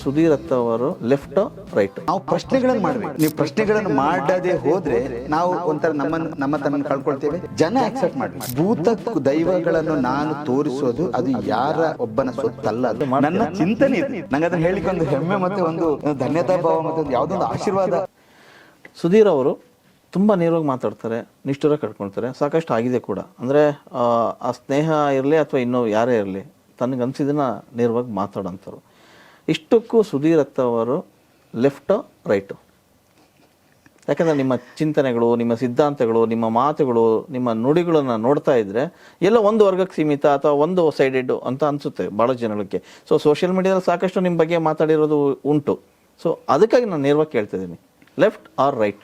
ಸುಧೀರ್ ಅತ್ತ ಅವರು left right? ನಾವು ಪ್ರಶ್ನೆಗಳನ್ನು ಮಾಡಬೇಕು. ನೀವು ಪ್ರಶ್ನೆಗಳನ್ನು ಮಾಡದೆ ಹೋದ್ರೆ ನಾವು ಒಂಥರ ನಮ್ಮ ತನ್ನ ಕಳ್ಕೊಳ್ತೇವೆ. ಜನ ಆಕ್ಸೆಪ್ಟ್ ಮಾಡಬೇಕು. ಭೂತ ದೈವಗಳನ್ನು ನಾನು ತೋರಿಸೋದು ಅದು ಯಾರ ಒಬ್ಬನ ಸೊತ್ತಲ್ಲ, ಅದು ನನ್ನ ಚಿಂತನೆ ಇದೆ. ನಂಗೆ ಅದನ್ನ ಹೇಳಿಕ್ಕೆ ಒಂದು ಹೆಮ್ಮೆ ಮತ್ತೆ ಒಂದು ಧನ್ಯತಾ ಭಾವ ಮತ್ತೆ ಒಂದು ಯಾವುದೊಂದು ಆಶೀರ್ವಾದ. ಸುಧೀರ್ ಅವರು ತುಂಬ ನೇರವಾಗಿ ಮಾತಾಡ್ತಾರೆ, ನಿಷ್ಠುರ ಕಟ್ಕೊಳ್ತಾರೆ, ಸಾಕಷ್ಟು ಆಗಿದೆ ಕೂಡ. ಅಂದರೆ ಆ ಸ್ನೇಹ ಇರಲಿ ಅಥವಾ ಇನ್ನೂ ಯಾರೇ ಇರಲಿ, ತನಗನ್ಸಿದ್ದನ್ನ ನೇರವಾಗಿ ಮಾತಾಡೋಂಥವ್ರು. ಇಷ್ಟಕ್ಕೂ ಸುಧೀರ್ ಅತ್ತ ಅವರು ಲೆಫ್ಟ್ ರೈಟು? ಯಾಕಂದರೆ ನಿಮ್ಮ ಚಿಂತನೆಗಳು, ನಿಮ್ಮ ಸಿದ್ಧಾಂತಗಳು, ನಿಮ್ಮ ಮಾತುಗಳು, ನಿಮ್ಮ ನುಡಿಗಳನ್ನು ನೋಡ್ತಾ ಇದ್ದರೆ ಎಲ್ಲ ಒಂದು ವರ್ಗಕ್ಕೆ ಸೀಮಿತ ಅಥವಾ ಒಂದು ಸೈಡೆಡ್ ಅಂತ ಅನಿಸುತ್ತೆ ಭಾಳ ಜನಗಳಿಗೆ. ಸೊ ಸೋಷಿಯಲ್ ಮೀಡಿಯಾದಲ್ಲಿ ಸಾಕಷ್ಟು ನಿಮ್ಮ ಬಗ್ಗೆ ಮಾತಾಡಿರೋದು ಉಂಟು. ಸೊ ಅದಕ್ಕಾಗಿ ನಾನು ನೇರವಾಗಿ ಕೇಳ್ತಿದ್ದೀನಿ, ಲೆಫ್ಟ್ ಆರ್ ರೈಟ್?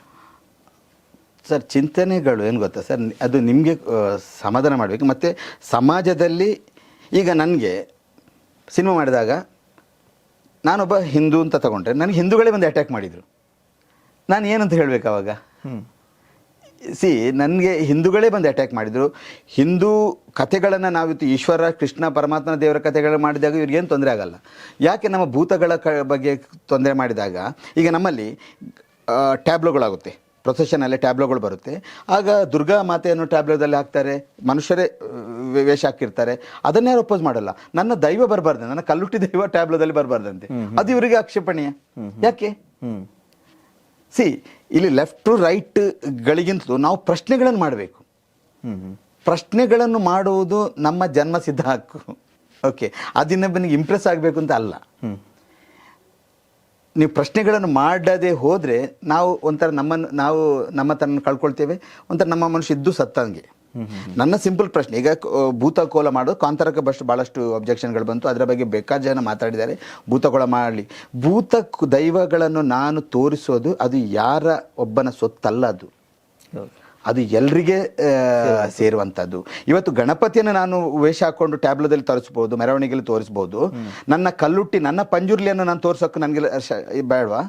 ಸರ್, ಚಿಂತನೆಗಳು ಏನು ಗೊತ್ತಾ ಸರ್, ಅದು ನಿಮಗೆ ಸಮಾಧಾನ ಮಾಡಬೇಕು. ಮತ್ತು ಸಮಾಜದಲ್ಲಿ ಈಗ ನನಗೆ ಸಿನಿಮಾ ಮಾಡಿದಾಗ ನಾನೊಬ್ಬ ಹಿಂದೂ ಅಂತ ತಗೊಂಡ್ರೆ ನನಗೆ ಹಿಂದೂಗಳೇ ಬಂದು ಅಟ್ಯಾಕ್ ಮಾಡಿದರು. ನಾನು ಏನಂತ ಹೇಳಬೇಕು ಅವಾಗ? ನನಗೆ ಹಿಂದೂಗಳೇ ಬಂದು ಅಟ್ಯಾಕ್ ಮಾಡಿದರು. ಹಿಂದೂ ಕಥೆಗಳನ್ನು ನಾವಿತ್ತು ಈಶ್ವರ, ಕೃಷ್ಣ, ಪರಮಾತ್ಮನ ದೇವರ ಕಥೆಗಳು ಮಾಡಿದಾಗ ಇವ್ರಿಗೇನು ತೊಂದರೆ ಆಗಲ್ಲ. ಯಾಕೆ ನಮ್ಮ ಭೂತಗಳ ಬಗ್ಗೆ ತೊಂದರೆ ಮಾಡಿದಾಗ, ಈಗ ನಮ್ಮಲ್ಲಿ ಟ್ಯಾಬ್ಲೋಗಳಾಗುತ್ತೆ, ಪ್ರೊಸೆಷನಲ್ಲಿ ಟ್ಯಾಬ್ಲೋಗಳು ಬರುತ್ತೆ. ಆಗ ದುರ್ಗಾ ಮಾತೆಯನ್ನು ಟ್ಯಾಬ್ಲೋದಲ್ಲಿ ಹಾಕ್ತಾರೆ, ಮನುಷ್ಯರೇ ವೇಷ ಹಾಕಿರ್ತಾರೆ. ಅದನ್ನ ಯಾರು ಅಪೋಸ್ ಮಾಡಲ್ಲ. ನನ್ನ ದೈವ ಬರಬಾರ್ದು, ನನ್ನ ಕಲ್ಲುಟ್ಟಿ ದೈವ ಟ್ಯಾಬ್ಲೋದಲ್ಲಿ ಬರಬಾರ್ದಂತೆ. ಅದು ಇವರಿಗೆ ಆಕ್ಷೇಪಣೀಯ. ಯಾಕೆ? ಇಲ್ಲಿ ಲೆಫ್ಟ್ ಟು ರೈಟ್ ಗಳಿಗಿಂತಲೂ ನಾವು ಪ್ರಶ್ನೆಗಳನ್ನು ಮಾಡಬೇಕು. ಪ್ರಶ್ನೆಗಳನ್ನು ಮಾಡುವುದು ನಮ್ಮ ಜನ್ಮಸಿದ್ಧ ಹಕ್ಕು. ಓಕೆ, ಅದನ್ನೊಬ್ಬನಿಗೆ ಇಂಪ್ರೆಸ್ ಆಗಬೇಕು ಅಂತ ಅಲ್ಲ. ನೀವು ಪ್ರಶ್ನೆಗಳನ್ನು ಮಾಡದೆ ಹೋದರೆ ನಾವು ಒಂಥರ ನಮ್ಮ ತನ್ನ ಕಳ್ಕೊಳ್ತೇವೆ. ಒಂಥರ ನಮ್ಮ ಮನುಷ್ಯ ಇದ್ದು ಸತ್ತಂಗೆ. ನನ್ನ ಸಿಂಪಲ್ ಪ್ರಶ್ನೆ, ಈಗ ಭೂತಕೋಲ ಮಾಡೋದು ಕಾಂತಾರಕ್ಕೆ ಭಾಳಷ್ಟು ಅಬ್ಜೆಕ್ಷನ್ಗಳು ಬಂತು. ಅದರ ಬಗ್ಗೆ ಬೇಕಾದ ಜನ ಮಾತಾಡಿದ್ದಾರೆ. ಭೂತಕೋಲ ಮಾಡಲಿ, ಭೂತ ದೈವಗಳನ್ನು ನಾನು ತೋರಿಸೋದು ಅದು ಯಾರ ಒಬ್ಬನ ಸೊತ್ತಲ್ಲ, ಅದು ಎಲ್ರಿಗೆ ಸೇರುವಂಥದ್ದು. ಇವತ್ತು ಗಣಪತಿಯನ್ನು ನಾನು ವೇಷ ಹಾಕ್ಕೊಂಡು ಟ್ಯಾಬ್ಲೋದಲ್ಲಿ ತೋರಿಸ್ಬೋದು, ಮೆರವಣಿಗೆಯಲ್ಲಿ ತೋರಿಸ್ಬೋದು. ನನ್ನ ಕಲ್ಲುಟ್ಟಿ, ನನ್ನ ಪಂಜುರ್ಲಿಯನ್ನು ನಾನು ತೋರ್ಸೋಕೆ ನನಗೆ ಬೇಡವಾ?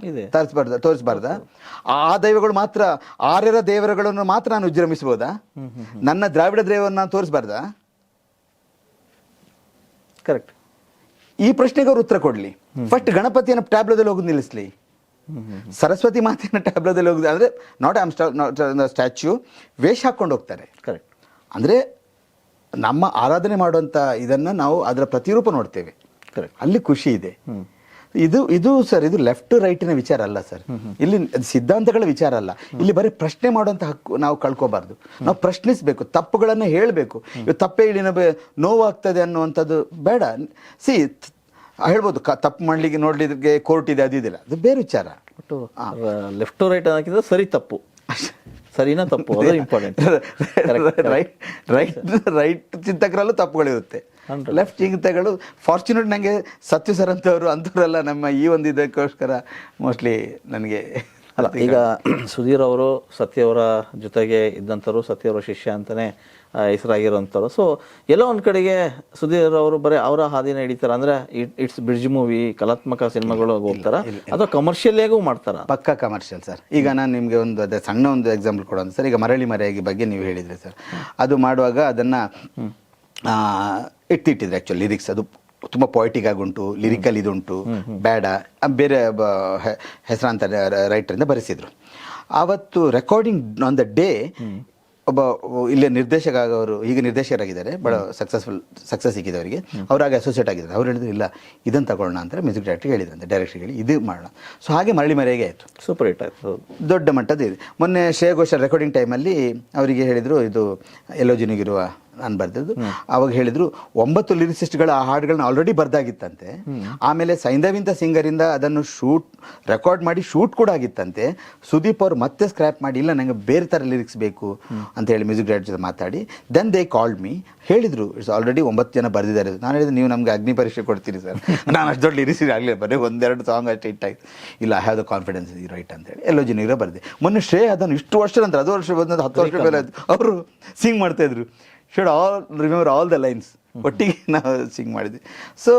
ತೋರಿಸ್ಬಾರ್ದ? ಆ ದೈವಗಳು ಮಾತ್ರ, ಆರ್ಯರ ದೇವರುಗಳನ್ನು ಮಾತ್ರ ನಾನು ವಿಜೃಂಭಿಸ್ಬೋದಾ? ನನ್ನ ದ್ರಾವಿಡ ದೇವರನ್ನು ನಾನು ತೋರಿಸ್ಬಾರ್ದಾ? ಕರೆಕ್ಟ್. ಈ ಪ್ರಶ್ನೆಗೆ ಅವ್ರು ಉತ್ತರ ಕೊಡಲಿ. ಫಸ್ಟ್ ಗಣಪತಿಯನ್ನು ಟ್ಯಾಬ್ಲೋದಲ್ಲಿ ಹೋಗೋದು ನಿಲ್ಲಿಸ್ಲಿ. ಸರಸ್ವತಿ ಮಾತೆಯನ್ನು ಟ್ಯಾಬ್ಲೋದಲ್ಲಿ ಹೋಗುದು ಅಂದರೆ ನಾಟ್ ಸ್ಟ್ಯಾಚ್ಯೂ, ವೇಷ ಹಾಕ್ಕೊಂಡು ಹೋಗ್ತಾರೆ. ಕರೆಕ್ಟ್. ಅಂದರೆ ನಮ್ಮ ಆರಾಧನೆ ಮಾಡುವಂಥ ಇದನ್ನು ನಾವು ಅದರ ಪ್ರತಿರೂಪ ನೋಡ್ತೇವೆ. ಕರೆಕ್ಟ್. ಅಲ್ಲಿ ಖುಷಿ ಇದೆ. ಇದು ಸರ್, ಇದು ಲೆಫ್ಟ್ ರೈಟಿನ ವಿಚಾರ ಅಲ್ಲ ಸರ್. ಇಲ್ಲಿ ಸಿದ್ಧಾಂತಗಳ ವಿಚಾರ ಅಲ್ಲ. ಇಲ್ಲಿ ಬರೀ ಪ್ರಶ್ನೆ ಮಾಡುವಂಥ ಹಕ್ಕು ನಾವು ಕಳ್ಕೋಬಾರ್ದು. ನಾವು ಪ್ರಶ್ನಿಸಬೇಕು, ತಪ್ಪುಗಳನ್ನು ಹೇಳಬೇಕು. ಇವು ತಪ್ಪೇ ಇಲ್ಲಿ ನೋವಾಗ್ತದೆ ಅನ್ನುವಂಥದ್ದು ಬೇಡ. ಹೇಳ್ಬೋದು ತಪ್ಪು ಮಾಡ್ಲಿಕ್ಕೆ ನೋಡ್ಲಿಕ್ಕೆ ಕೋರ್ಟ್ ಇದೆ, ಅದಿದಿಲ್ಲ, ಅದು ಬೇರೆ ವಿಚಾರ. ಬಟ್ ಲೆಫ್ಟ್ ರೈಟ್ ಅನ್ನೋಕ್ಕಿಂತ ಸರಿ ತಪ್ಪು, ಸರಿನಾ ತಪ್ಪು, ಅದು ಇಂಪಾರ್ಟೆಂಟ್. ರೈಟ್ ಚಿಂತಕರಲ್ಲೂ ತಪ್ಪುಗಳಿರುತ್ತೆ, ಲೆಫ್ಟ್ ಚಿಂತಕಗಳು. ಫಾರ್ಚುನೇಟ್ ನನಗೆ ಸತ್ಯ ಸರ್ ಅಂತವರು ಅಂಥವರೆಲ್ಲ ನಮ್ಮ ಈ ಒಂದು ಇದಕ್ಕೋಸ್ಕರ ಮೋಸ್ಟ್ಲಿ ನನಗೆ ಅಲ್ಲ. ಈಗ ಸುಧೀರ್ ಅವರು ಸತ್ಯವರ ಜೊತೆಗೆ ಇದ್ದಂಥವ್ರು, ಸತ್ಯವರ ಶಿಷ್ಯ ಅಂತಲೇ ಹೆಸರಾಗಿರೋಂಥವ್ರು. ಸೊ ಎಲ್ಲೋ ಒಂದು ಕಡೆಗೆ ಸುಧೀರ್ ಅವರು ಬರೀ ಅವರ ಹಾದಿನ ಹಿಡಿತಾರೆ. ಅಂದರೆ ಇಟ್ಸ್ ಬ್ರಿಡ್ಜ್ ಮೂವಿ, ಕಲಾತ್ಮಕ ಸಿನಿಮಾಗಳು ಹೋಗ್ತಾರ ಅಥವಾ ಕಮರ್ಷಿಯಲ್ಲಾಗೂ ಮಾಡ್ತಾರ? ಪಕ್ಕಾ ಕಮರ್ಷಿಯಲ್ ಸರ್. ಈಗ ನಾನು ನಿಮಗೆ ಒಂದು ಸಣ್ಣ ಒಂದು ಎಕ್ಸಾಂಪಲ್ ಕೊಡೋಣ ಸರ್. ಈಗ ಮರಳಿ ಮರೆಯಾಗಿ ಬಗ್ಗೆ ನೀವು ಹೇಳಿದ್ರಿ ಸರ್. ಅದು ಮಾಡುವಾಗ ಅದನ್ನು ಇಟ್ಟಿದ್ರೆ ಆ್ಯಕ್ಚುಲಿ ಲಿರಿಕ್ಸ್ ಅದು ತುಂಬ ಪೊಯಿಟಿಕ್ ಆಗುಂಟು, ಲಿರಿಕಲ್ ಇದುಂಟು, ಬೇಡ ಬೇರೆ ಹೆಸರಾಂತ ರೈಟರಿಂದ ಬರೆಸಿದ್ರು. ಆವತ್ತು ರೆಕಾರ್ಡಿಂಗ್ ಆನ್ ದ ಡೇ ಒಬ್ಬ ಇಲ್ಲೇ ನಿರ್ದೇಶಕ ಆಗೋರು, ಈಗ ನಿರ್ದೇಶಕರಾಗಿದ್ದಾರೆ, ಭಾಳ ಸಕ್ಸಸ್ ಸಿಕ್ಕಿದೆ ಅವರಿಗೆ. ಅವರಾಗ ಅಸೋಸಿಯೇಟ್ ಆಗಿದ್ದಾರೆ. ಅವ್ರು ಹೇಳಿದ್ರು ಇಲ್ಲ ಇದನ್ನು ತಗೊಳ್ಳೋಣ ಅಂತ ಮ್ಯೂಸಿಕ್ ಡೈರೆಕ್ಟ್ರಿಗೆ ಹೇಳಿದ್ರಂತೆ, ಡೈರೆಕ್ಟ್ರಿಗೆ ಹೇಳಿ ಇದು ಮಾಡೋಣ. ಸೊ ಹಾಗೆ ಮರಳಿ ಮರೆಗೆ ಆಯಿತು, ಸೂಪರ್ ಹಿಟ್ ಆಯಿತು, ದೊಡ್ಡ ಮಟ್ಟದ ಇದೆ. ಮೊನ್ನೆ ಶ್ರೇಯಾ ಘೋಷಾಲ್ ರೆಕಾರ್ಡಿಂಗ್ ಟೈಮಲ್ಲಿ ಅವರಿಗೆ ಹೇಳಿದರು ಇದು ಎಲ್ಲೋ ಜಿನಿಗಿರುವ ನಾನು ಬರೆದಿದ್ದು. ಅವಾಗ ಹೇಳಿದ್ರು 9 ಲಿರಿಸಿಸ್ಟ್ಗಳ ಆ ಹಾಡುಗಳನ್ನ ಆಲ್ರೆಡಿ ಬರ್ದಾಗಿತ್ತಂತೆ. ಆಮೇಲೆ ಸೈಂಧವಿಂತ ಸಿಂಗರಿಂದ ಅದನ್ನು ರೆಕಾರ್ಡ್ ಮಾಡಿ ಶೂಟ್ ಕೂಡ ಆಗಿತ್ತಂತೆ. ಸುದೀಪ್ ಅವ್ರು ಮತ್ತೆ ಸ್ಕ್ರ್ಯಾಪ್ ಮಾಡಿ ಇಲ್ಲ ನಂಗೆ ಬೇರೆ ಥರ ಲಿರಿಕ್ಸ್ ಬೇಕು ಅಂತ ಹೇಳಿ ಮ್ಯೂಸಿಕ್ ಡೈರೆಕ್ಟರ್ ಜೊತೆ ಮಾತಾಡಿ ದೆನ್ ದೇ ಕಾಲ್ಡ್ ಮೀ. ಹೇಳಿದ್ರು ಇಟ್ಸ್ ಆಲ್ರೆಡಿ 9 ಜನ ಬರೆದಿದ್ದಾರೆ. ನಾನು ಹೇಳಿದ್ರೆ ನೀವು ನಮಗೆ ಅಗ್ನಿ ಪರೀಕ್ಷೆ ಕೊಡ್ತೀರಿ ಸರ್, ನಾನು ಅಷ್ಟು ದೊಡ್ಡ ಲಿರಿಕ್ಸ್ ಆಗಲಿ, ಬರೀ 1-2 ಸಾಂಗ್ ಅಷ್ಟು ಹಿಟ್ ಆಯ್ತು. ಇಲ್ಲ ಐ ಹ್ಯಾವ್ ದ ಕಾನ್ಫಿಡೆನ್ಸ್ ಈ ರೈಟ್ ಅಂತೇಳಿ ಎಲ್ಲೋ ಜಿನಿಗಿರೋ ಬರೆದೆ. ಮೊನ್ನೆ ಶ್ರೇಯಾ ಅದನ್ನು ಇಷ್ಟು ವರ್ಷ ನಂತರ, 10 ವರ್ಷ ಬಂದ 10 ವರ್ಷ ಮೇಲೆ ಅವರು ಸಿಂಗ್ ಮಾಡ್ತಾಯಿದ್ರು. Should all remember all the lines, ಒಟ್ಟಿಗೆ ನಾವು ಸಿಂಗ್ ಮಾಡಿದ್ವಿ. ಸೊ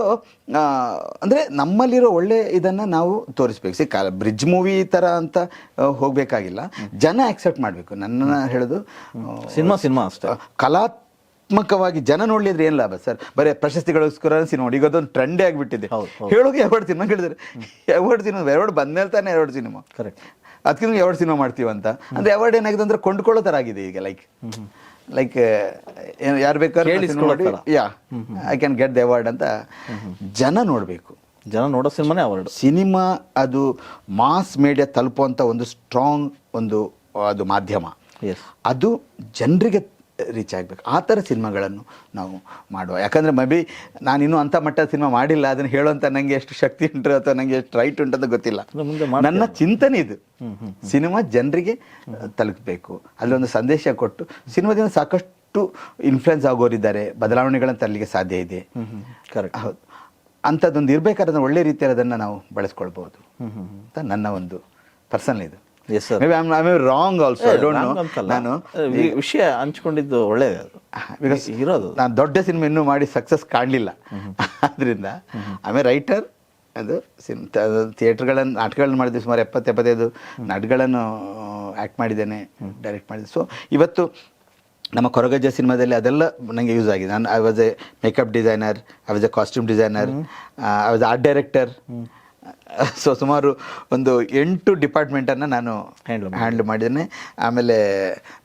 ಅಂದರೆ ನಮ್ಮಲ್ಲಿರೋ ಒಳ್ಳೆ ಇದನ್ನು ನಾವು ತೋರಿಸ್ಬೇಕು. ಬ್ರಿಡ್ಜ್ ಮೂವಿ ಥರ ಅಂತ ಹೋಗಬೇಕಾಗಿಲ್ಲ, ಜನ ಆಕ್ಸೆಪ್ಟ್ ಮಾಡಬೇಕು. ನನ್ನ ಹೇಳೋದು ಸಿನಿಮಾ ಅಷ್ಟೇ. ಕಲಾತ್ಮಕವಾಗಿ ಜನ ನೋಡ್ಲಿದ್ರೆ ಏನು ಲಾಭ ಸರ್? ಬರೀ ಪ್ರಶಸ್ತಿಗಳಿಗೋಸ್ಕರ ಸಿನಿಮಾ ನೋಡಿ, ಈಗ ಅದೊಂದು ಟ್ರೆಂಡೇ ಆಗಿಬಿಟ್ಟಿದೆ. ಹೇಳೋಕೆ ಅವಾರ್ಡ್ ಸಿನಿಮಾ ಕೇಳಿದ್ರೆ ಅವಾರ್ಡ್ ಬಂದ್ಮೇಲೆ ತಾನೇ ಅವಾರ್ಡ್ ಸಿನಿಮಾ, ಕರೆಕ್ಟ್. ಅದಕ್ಕಿಂತ ಅವಾರ್ಡ್ ಸಿನಿಮಾ ಮಾಡ್ತೀವಂತ ಅಂದರೆ ಅವಾರ್ಡ್ ಏನಾಗಿದೆ ಅಂದರೆ ಕೊಂಡ್ಕೊಳ್ಳೋ ಥರ ಆಗಿದೆ ಈಗ. ಲೈಕ್ ಯಾರು ಬೇಕಾದ್ರೆ yeah I can get the award ಅಂತ ಜನ ನೋಡಬೇಕು. ಜನ ನೋಡೋ ಸಿನಿಮಾನೇ ಅವಾರ್ಡ್. ಸಿನಿಮಾ ಅದು ಮಾಸ್ ಮೀಡಿಯಾ ತಲುಪುವಂಥ ಒಂದು ಸ್ಟ್ರಾಂಗ್ ಅದು ಮಾಧ್ಯಮ. ಅದು ಜನರಿಗೆ ರೀಚ್ ಆಗಬೇಕು. ಆ ಥರ ಸಿನಿಮಾಗಳನ್ನು ನಾವು ಮಾಡುವ. ಯಾಕಂದರೆ ಮೇ ಬಿ ನಾನಿನ್ನೂ ಅಂಥ ಮಟ್ಟದ ಸಿನಿಮಾ ಮಾಡಿಲ್ಲ, ಅದನ್ನು ಹೇಳುವಂಥ ನನಗೆ ಎಷ್ಟು ಶಕ್ತಿ ಉಂಟು ಅಥವಾ ನನಗೆ ಎಷ್ಟು ರೈಟ್ ಉಂಟು ಅಂತ ಗೊತ್ತಿಲ್ಲ. ನನ್ನ ಚಿಂತನೆ ಇದು, ಸಿನಿಮಾ ಜನರಿಗೆ ತಲುಪಬೇಕು, ಅಲ್ಲೊಂದು ಸಂದೇಶ ಕೊಟ್ಟು ಸಿನಿಮಾದಿಂದ ಸಾಕಷ್ಟು ಇನ್ಫ್ಲುಯೆನ್ಸ್ ಆಗೋರಿದ್ದಾರೆ, ಬದಲಾವಣೆಗಳನ್ನು ತರಲಿಕ್ಕೆ ಸಾಧ್ಯ ಇದೆ. ಕರೆಕ್ಟ್. ಹೌದು, ಅಂಥದ್ದೊಂದು ಇರಬೇಕಾದ್ರೆ ಅದನ್ನು ಒಳ್ಳೆ ರೀತಿಯಲ್ಲಿ ಅದನ್ನು ನಾವು ಬಳಸ್ಕೊಳ್ಬೋದು ಅಂತ ನನ್ನ ಒಂದು ಪರ್ಸನಲ್ ಇದು. Wrong also, I don't know. ನಾನು ವಿಷಯ ಹಂಚ್ಕೊಂಡಿದ್ದು ಒಳ್ಳೆಯದು, ಬಿಕಾಸ್ ಇರೋದು ನಾನು ದೊಡ್ಡ ಸಿನಿಮಾ ಇನ್ನೂ ಮಾಡಿ ಸಕ್ಸಸ್ ಕಾಣಲಿಲ್ಲ. ಆದ್ದರಿಂದ ಆಮೇಲೆ ರೈಟರ್, ಅದು ಥಿಯೇಟ್ರ್ಗಳನ್ನು ನಾಟಕಗಳನ್ನು ಮಾಡಿದ್ವಿ, ಸುಮಾರು 70-75 ನಾಟಕಗಳನ್ನು ಆ್ಯಕ್ಟ್ ಮಾಡಿದ್ದೇನೆ, ಡೈರೆಕ್ಟ್ ಮಾಡಿದ್ದೆ. ಸೊ ಇವತ್ತು ನಮ್ಮ ಕೊರಗಜ್ಜ ಸಿನಿಮಾದಲ್ಲಿ ಅದೆಲ್ಲ ನನಗೆ ಯೂಸ್ ಆಗಿದೆ. ನಾನು I was A makeup designer, I was A costume designer, I was art director. So ಸುಮಾರು ಒಂದು 8 ಡಿಪಾರ್ಟ್ಮೆಂಟನ್ನು ನಾನು ಹ್ಯಾಂಡ್ಲ್ ಮಾಡಿದ್ದೇನೆ. ಆಮೇಲೆ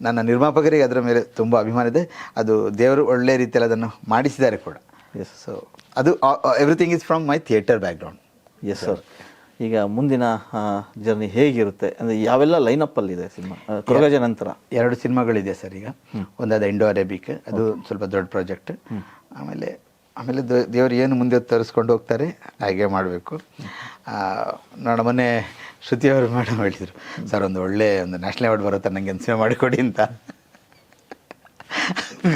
ನನ್ನ ನಿರ್ಮಾಪಕರಿಗೆ ಅದರ ಮೇಲೆ ತುಂಬ ಅಭಿಮಾನ ಇದೆ. ಅದು ದೇವರು ಒಳ್ಳೆ ರೀತಿಯಲ್ಲಿ ಅದನ್ನು ಮಾಡಿಸಿದ್ದಾರೆ ಕೂಡ. ಸೊ ಅದು everything is from my theatre background. Yes sir. ಈಗ ಮುಂದಿನ ಜರ್ನಿ ಹೇಗಿರುತ್ತೆ ಅಂದರೆ ಯಾವೆಲ್ಲ ಲೈನಪ್ಪಲ್ಲಿದೆ ಸಿನಿಮಾ ಕೊರಗಜ್ಜ ನಂತರ? 2 ಸಿನಿಮಾಗಳಿದೆ ಸರ್ ಈಗ. ಒಂದಾದ ಇಂಡೋ ಅರೇಬಿಕ್, ಅದು ಸ್ವಲ್ಪ ದೊಡ್ಡ ಪ್ರಾಜೆಕ್ಟ್. ಆಮೇಲೆ ದೇವರು ಏನು ಮುಂದೆ ತರಿಸ್ಕೊಂಡು ಹೋಗ್ತಾರೆ ಹಾಗೆ ಮಾಡಬೇಕು. ನೋಡೋ ಮೊನ್ನೆ ಶ್ರುತಿಯವರು ಮೇಡಮ್ ಹೇಳಿದರು, ಸರ್ ಒಂದು ನ್ಯಾಷನಲ್ ಅವಾರ್ಡ್ ಬರುತ್ತೆ ನನಗೆ ಸಿನಿಮಾ ಮಾಡಿಕೊಡಿ ಅಂತ.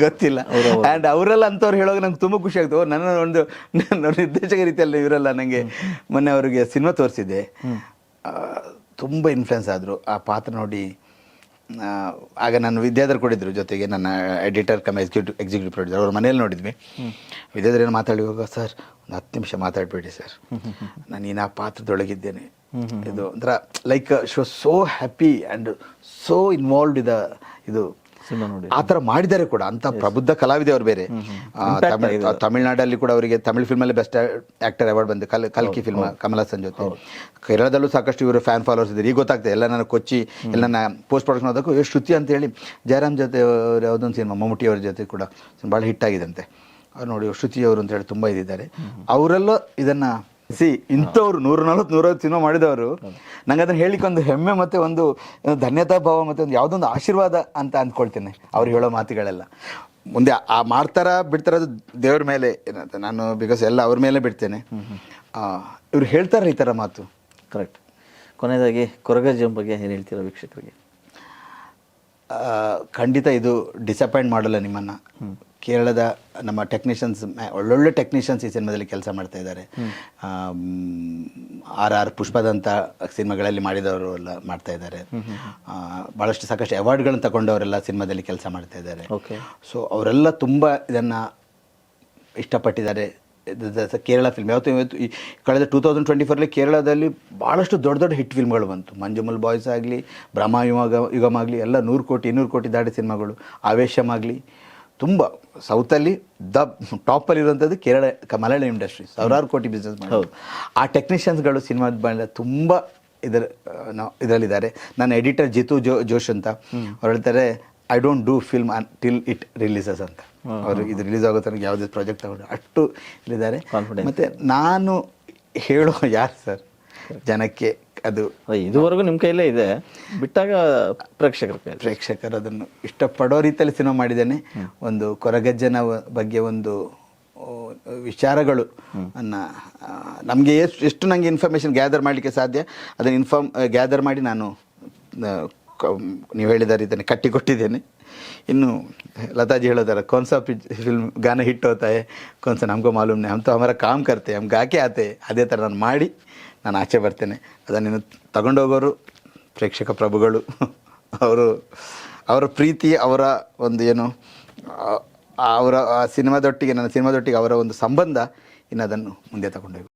ಗೊತ್ತಿಲ್ಲ. ಆ್ಯಂಡ್ ಅವರೆಲ್ಲ ಅಂಥವ್ರು ಹೇಳೋಕೆ ನಂಗೆ ತುಂಬ ಖುಷಿ ಆಗ್ತದೆ. ನನ್ನ ನಿರ್ದೇಶಕ ರೀತಿಯಲ್ಲಿ ಇವರೆಲ್ಲ ನನಗೆ ಮೊನ್ನೆ ಅವರಿಗೆ ಸಿನಿಮಾ ತೋರಿಸಿದ್ದೆ, ತುಂಬ ಇನ್ಫ್ಲುಯೆನ್ಸ್ ಆದರು ಆ ಪಾತ್ರ ನೋಡಿ. ಆಗ ನಾನು ವಿದ್ಯಾಧರ್ ಕೊಡಿದ್ರು ಜೊತೆಗೆ, ನನ್ನ ಎಡಿಟರ್ ಕಮ್ ಎಕ್ಸಿಕ್ಯೂಟಿವ್ ಪ್ರೊಡ್ಯೂಸರ್. ಅವ್ರ ಮನೇಲಿ ನೋಡಿದ್ವಿ. ವಿದ್ಯಾಧರ್ ಏನು ಮಾತಾಡುವಾಗ, ಸರ್ ಒಂದು 10 ನಿಮಿಷ ಮಾತಾಡಬೇಡಿ ಸರ್, ನಾನು ಆ ಪಾತ್ರದೊಳಗಿದ್ದೇನೆ. ಇದು ಒಂಥರ like she was so happy and so involved ಇದು ಆ ಥರ ಮಾಡಿದ್ದಾರೆ ಕೂಡ. ಅಂಥ ಪ್ರಬುದ್ಧ ಕಲಾವಿದೆ ಅವರು. ಬೇರೆ ತಮಿಳ್ನಾಡಲ್ಲಿ ಕೂಡ ಅವರಿಗೆ ತಮಿಳ್ ಫಿಲ್ಮಲ್ಲಿ ಬೆಸ್ಟ್ ಆ್ಯಕ್ಟರ್ ಅವಾರ್ಡ್ ಬಂದು ಕಲ್ಕಿ ಫಿಲ್ಮ್ ಕಮಲ್ ಹಾಸನ್ ಜೊತೆ. ಕೇರಳದಲ್ಲೂ ಸಾಕಷ್ಟು ಇವರು ಫ್ಯಾನ್ ಫಾಲೋವರ್ಸ್ ಇದ್ದಾರೆ. ಈಗ ಗೊತ್ತಾಗ್ತದೆ ಎಲ್ಲ ನನ್ನ ಕೊಚ್ಚಿ ಎಲ್ಲ ನನ್ನ ಪೋಸ್ಟ್ ಪ್ರೊಡಕ್ಷನ್ ಹೋದಕ್ಕೂ ಶ್ರುತಿ ಅಂತೇಳಿ ಜಯರಾಮ್ ಜೊತೆ ಅವ್ರು ಯಾವುದೊಂದು ಸಿನಿಮಾ ಮಮ್ಮೂಟಿ ಅವ್ರ ಜೊತೆ ಕೂಡ ಭಾಳ ಹಿಟ್ ಆಗಿದಂತೆ. ಅವ್ರು ನೋಡಿ ಶ್ರುತಿಯವರು ಅಂತೇಳಿ ತುಂಬ ಇದಿದ್ದಾರೆ. ಅವರೆಲ್ಲ ಇದನ್ನು ಇಂಥವ್ರು 140-150 ಸಿನಿಮಾ ಮಾಡಿದವರು. ನಂಗೆ ಅದನ್ನು ಹೇಳಿಕೊಂಡು ಹೆಮ್ಮೆ ಮತ್ತು ಒಂದು ಧನ್ಯತಾ ಭಾವ ಮತ್ತು ಒಂದು ಯಾವುದೊಂದು ಆಶೀರ್ವಾದ ಅಂತ ಅಂದ್ಕೊಳ್ತೇನೆ. ಅವ್ರು ಹೇಳೋ ಮಾತುಗಳೆಲ್ಲ ಮುಂದೆ ಮಾಡ್ತಾರ ಬಿಡ್ತಾರದು ದೇವ್ರ ಮೇಲೆ ಏನಂತ ನಾನು, ಬಿಕಾಸ್ ಎಲ್ಲ ಅವ್ರ ಮೇಲೆ ಬಿಡ್ತೇನೆ. ಇವ್ರು ಹೇಳ್ತಾರೆ ಈ ಥರ ಮಾತು. ಕರೆಕ್ಟ್. ಕೊನೆಯದಾಗಿ ಕೊರಗಜ್ಜ ಬಗ್ಗೆ ಏನು ಹೇಳ್ತೀರಾ ವೀಕ್ಷಕರಿಗೆ? ಖಂಡಿತ ಇದು ಡಿಸಪಾಯಿಂಟ್ ಮಾಡಲ್ಲ ನಿಮ್ಮನ್ನು. ಕೇರಳದ ನಮ್ಮ ಟೆಕ್ನಿಷಿಯನ್ಸ್, ಒಳ್ಳೊಳ್ಳೆ ಟೆಕ್ನಿಷಿಯನ್ಸ್ ಈ ಸಿನಿಮಾದಲ್ಲಿ ಕೆಲಸ ಮಾಡ್ತಾ ಇದ್ದಾರೆ. RR ಪುಷ್ಪದಂಥ ಸಿನಿಮಾಗಳಲ್ಲಿ ಮಾಡಿದವರು ಎಲ್ಲ ಮಾಡ್ತಾ ಇದ್ದಾರೆ. ಭಾಳಷ್ಟು ಸಾಕಷ್ಟು ಅವಾರ್ಡ್ಗಳನ್ನು ತಗೊಂಡವರೆಲ್ಲ ಸಿನಿಮಾದಲ್ಲಿ ಕೆಲಸ ಮಾಡ್ತಾ ಇದ್ದಾರೆ. ಸೊ ಅವರೆಲ್ಲ ತುಂಬ ಇದನ್ನು ಇಷ್ಟಪಟ್ಟಿದ್ದಾರೆ. ಕೇರಳ ಫಿಲ್ಮ್ ಇವತ್ತು ಈ ಕಳೆದ 2024 ಕೇರಳದಲ್ಲಿ ಭಾಳಷ್ಟು ದೊಡ್ಡ ದೊಡ್ಡ ಹಿಟ್ ಫಿಲ್ಮ್ಗಳು ಬಂತು. ಮಂಜುಮಲ್ ಬಾಯ್ಸ್ ಆಗಲಿ, ಬ್ರಹ್ಮ ಯುಗಮ್ ಆಗಲಿ, ಎಲ್ಲ 100 ಕೋಟಿ 200 ಕೋಟಿ ದಾಟಿ ಸಿನಿಮಾಗಳು. ಆವೇಶಮ್ ಆಗಲಿ, ತುಂಬ ಸೌತಲ್ಲಿ ಟಾಪಲ್ಲಿರುವಂಥದ್ದು ಕೇರಳ ಮಲಯಾಳಂ ಇಂಡಸ್ಟ್ರಿ, 1000 ಕೋಟಿ ಬಿಸ್ನೆಸ್ ಮಾಡೋದು. ಆ ಟೆಕ್ನಿಷಿಯನ್ಸ್ಗಳು ಸಿನಿಮಾದ ಬಂದ ತುಂಬ ಇದರಲ್ಲಿದ್ದಾರೆ. ನನ್ನ ಎಡಿಟರ್ ಜಿತು ಜೋಶ್ ಅಂತ ಅವ್ರು ಹೇಳ್ತಾರೆ, I don't do film till it releases ಅಂತ. ಅವರು ಇದು ರಿಲೀಸ್ ಆಗೋ ತನಕ ಯಾವುದೇ ಪ್ರಾಜೆಕ್ಟ್ ತಗೊಂಡು ಅಷ್ಟು ಇಲ್ಲಿದ್ದಾರೆ. ಮತ್ತು ನಾನು ಹೇಳೋ ಯಾರು ಸರ್ ಜನಕ್ಕೆ, ಅದು ಇದುವರೆಗೂ ನಿಮ್ಮ ಕೈಲೇ ಇದೆ, ಬಿಟ್ಟಾಗ ಪ್ರೇಕ್ಷಕರು ಅದನ್ನು ಇಷ್ಟಪಡೋ ರೀತಿಯಲ್ಲಿ ಸಿನಿಮಾ ಮಾಡಿದ್ದೇನೆ. ಒಂದು ಕೊರಗಜ್ಜನ ಬಗ್ಗೆ ಒಂದು ವಿಚಾರಗಳು ನಮಗೆ ಎಷ್ಟು ನನಗೆ ಇನ್ಫಾರ್ಮೇಷನ್ ಗ್ಯಾದರ್ ಮಾಡಲಿಕ್ಕೆ ಸಾಧ್ಯ ಅದನ್ನು ಗ್ಯಾದರ್ ಮಾಡಿ ನಾನು ನೀವು ಹೇಳಿದ ರೀತಿಯಲ್ಲಿ ಕಟ್ಟಿಕೊಟ್ಟಿದ್ದೇನೆ. ಇನ್ನು ಲತಾಜಿ ಹೇಳೋದಾರ, ಕೌನ್ಸಾ ಫಿಲ್ಮ್ ಗಾನ ಹಿಟ್ ಹೋತಾ ಹೈ, ಕೌನ್ಸಾ ನಮಗೂ ಮಾಲೂಮ್ ನೇ, ಹಮ್ ತೋ ಹಮಾರಾ ಕಾಮ್ ಕರ್ತೆ, ಹಮ್ ಗಾಕೆ ಆತೆ. ಅದೇ ಥರ ನಾನು ಮಾಡಿ ನಾನು ಆಚೆ ಬರ್ತೇನೆ. ಅದನ್ನು ತಗೊಂಡೋಗೋರು ಪ್ರೇಕ್ಷಕ ಪ್ರಭುಗಳು. ಅವರ ಪ್ರೀತಿ, ಅವರ ಒಂದು ಏನು ಅವರ ಸಿನಿಮಾದೊಟ್ಟಿಗೆ, ನನ್ನ ಸಿನಿಮಾದೊಟ್ಟಿಗೆ ಅವರ ಒಂದು ಸಂಬಂಧ, ಇನ್ನು ಅದನ್ನು ಮುಂದೆ ತಗೊಂಡೋಗಿ